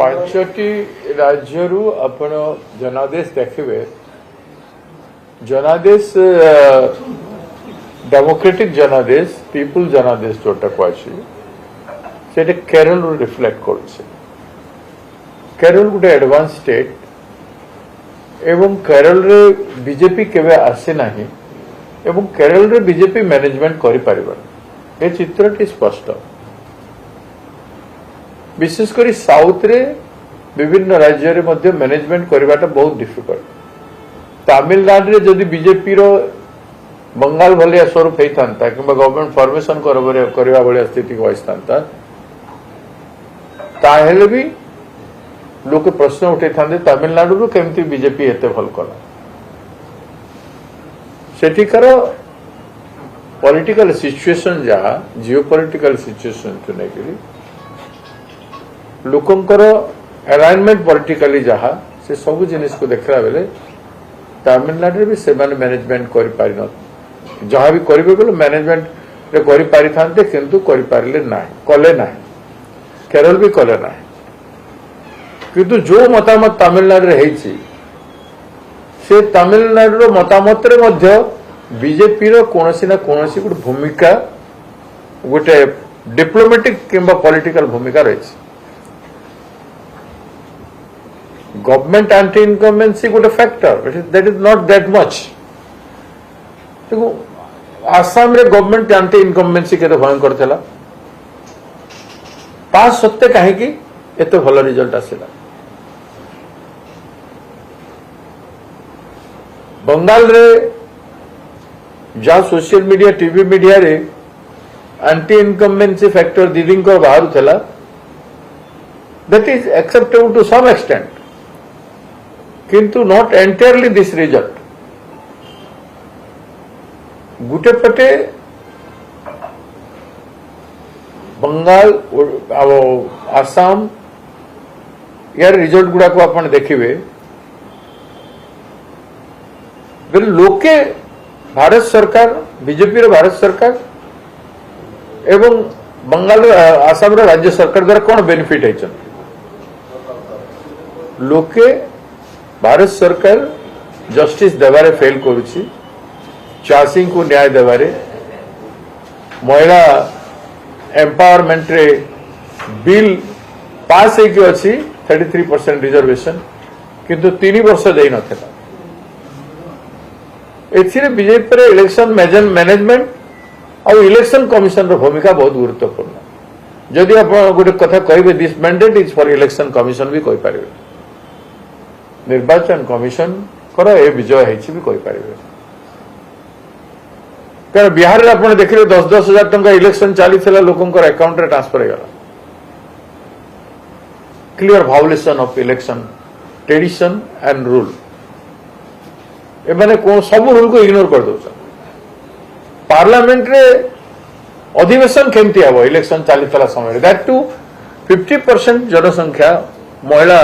ପାଞ୍ଚଟି ରାଜ୍ୟରୁ ଆପଣ ଜନାଦେଶ ଦେଖିବେ। ଜନାଦେଶ ଡେମୋକ୍ରେଟିକ ଜନାଦେଶ ପିପୁଲ ଜନାଦେଶ ଯୋଉଟା କୁହାଛି ସେଟା କେରଳରୁ ରିଫ୍ଲେକ୍ଟ କରୁଛି। କେରଳ ଗୋଟେ ଆଡଭାନ୍ସ ଷ୍ଟେଟ୍ ଏବଂ କେରଳରେ ବିଜେପି କେବେ ଆସି ନାହିଁ ଏବଂ କେରଳରେ ବିଜେପି ମ୍ୟାନେଜମେଣ୍ଟ କରିପାରିବନି। ଏ ଚିତ୍ରଟି ସ୍ପଷ୍ଟ। विशेषकर साउथ रे विभिन्न राज्य रे मध्य मैनेजमेंट करवाटा बहुत डिफिकल्ट। तमिलनाडु रे जदि बीजेपी रो बंगाल भलिया स्वरूप होता कि गवर्नमेंट फॉर्मेशन करवा भाया स्थिति होता ताहेले भी लोक प्रश्न उठे था तमिलनाडु रो केमती बीजेपी एते भल कला। सेठिकार पॉलिटिकल सिचुएशन जहा जियो पॉलिटिकल सिचुएशन को लेकर लोकंकर अलाइनमेंट पॉलिटिकली जहा से सब जिनिस को देखला बेले तमिलनाडु भी से मैनेजमेंट कर पारि न जहा भी करिवे गेलो मैनेजमेंट रे करि पारि थांते किंतु करि पारिले नाही कले नाही। केरल भी कले नाही किंतु जो मतामत तमिलनाडु रे हेछि से तमिलनाडु रो मतामत रे मध्य बीजेपी रो कोनोसी ना कोनोसी गुड भूमिका गोटे डिप्लोमेटिक किंबा पॉलिटिकल भूमिका रहिछि। गवर्नमेंट एंटी इनकम्बेंसी गोटे factor that is not that much. देखो आसाम रे गवर्नमेंट एंटी इनकम्बेंसी केते भयंकर थिला पास सत्य काहे कि एते भलो रिजल्ट आसिला। बंगाल रे जा सोशल मीडिया टीवी मीडिया रे एंटी इनकम्बेंसी फैक्टर दीदी को बाहर थिला that is acceptable to some extent किंतु नॉट एंटायरली दिस रिजल्ट। गुटे पटे बंगाल आसाम यार रिजल्ट गुड़ा को अपन देखिए लोके भारत सरकार बीजेपी रो भारत सरकार एवं बंगाल आसाम रो राज्य सरकार द्वारा कौन बेनिफिट है लोके भारत सरकार जस्टिस देवारे फेल करुछि चाषी को न्याय देवारे महिला एम्पावरमेंट रे बिल पास होगी अच्छी 33% रिजर्वेशन किंतु 3 वर्ष दे नथिला। एथिरे बीजेपी रे इलेक्शन मैनेजमेंट और इलेक्शन कमिशन रो भूमिका बहुत गुरुत्वपूर्ण। जदि आप गोटे कथा कहबे this mandate is for election commission भी कहि पारिबे निर्वाचन कमिशन कर ए विजय है भी कहि पारिबे। कारण बिहार रे आपण देखिले 10-10 हजार टंका इलेक्शन चली थिला लोकंकर अकाउंट रे ट्रांसफर हो गला। Clear violation of election tradition and rule ए माने को सब रूल को इग्नोर कर दो। पार्लियामेंट रे अधिवेशन केमती हबो इलेक्शन चली थिला समय दैट टू 50% जनसंख्या महिला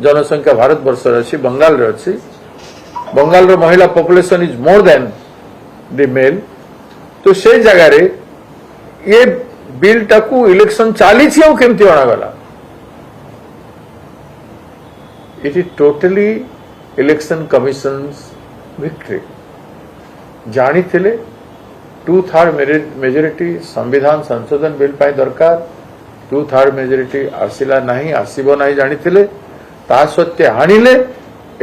जनसंख्या भारत वर्ष अच्छी बंगाल रे अच्छी बंगाल रो महिला population is more than the male. तो से जगह रे ये बिल टाकू इलेक्शन चाली छी केमती अणा गला। It is totally election commissions victory. जानी थिले 2/3 मेजोरिटी संविधान संशोधन बिल पाई दरकार 2/3 मेजोरिटी आसिला नहीं आसीबो नहीं जानी थिले ता सत्य हाणिले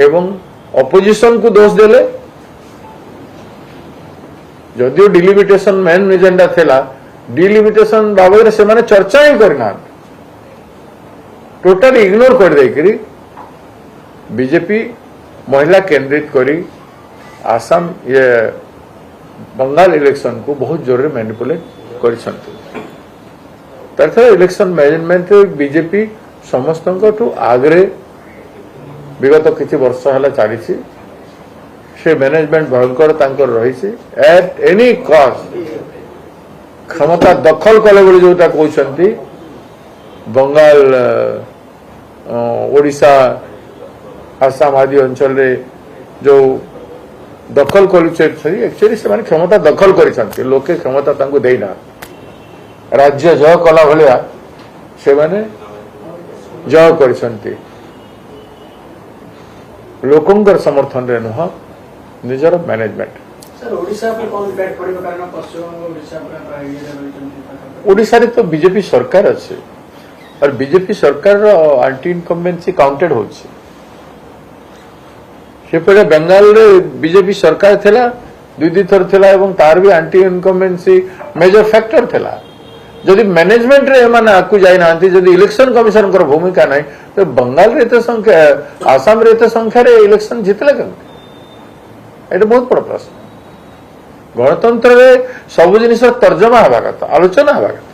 एवं अपोजिशन को दोष देले। जदियो डिलिमिटेशन मेन एजेंडा थिला डिलिमिटेशन बाबद से माने चर्चा ही करना टोटली इग्नोर कर देकरी बीजेपी महिला केंद्रित करी आसाम ये बंगाल इलेक्शन को बहुत जोर मैनिपुलेट कर इलेक्शन मैनेजमेंट बीजेपी समस्त आगरे विगत किसी वर्ष है चली से मैनेजमेंट भयंकर तांकर रही एट एनी कॉस्ट क्षमता दखल कले बोली जोटा कहते बंगाल ओडिशा आसाम आदि अंचल रे जो दखल कर एक्चुअली से क्षमता दखल कर लोके क्षमता तांको देना राज्य जय कला भाया से जय करछन्ति लोकंकर समर्थन रे नुह निजर मैनेजमेंट सर ओडिशा पे कौन इम्पैक्ट पड़ेगा कारण पश्चिम बंग ओडिशा पे ये रहते ओडिशा रे तो बीजेपी सरकार अच्छे और बीजेपी सरकार एंटी इनकम्बेंसी काउंटेड होछि सेपटे बेंगाल रे बीजेपी सरकार थिला दुई थर थिला एवं तार भी एंटी इनकम्बेंसी मेजर फैक्टर थिला जदि मैनेजमेंट रे माने आकु जाई नांती जदि इलेक्शन कमिशन कर भूमिका नहीं तो बंगाल रे तो संख्या आसाम रे तो संख्या रे इलेक्शन जितले केमते एटा बहुत बड़ प्रश्न गणतंत्र रे सब जिनिस तर्जमा हवा कथा आलोचना हवा कथा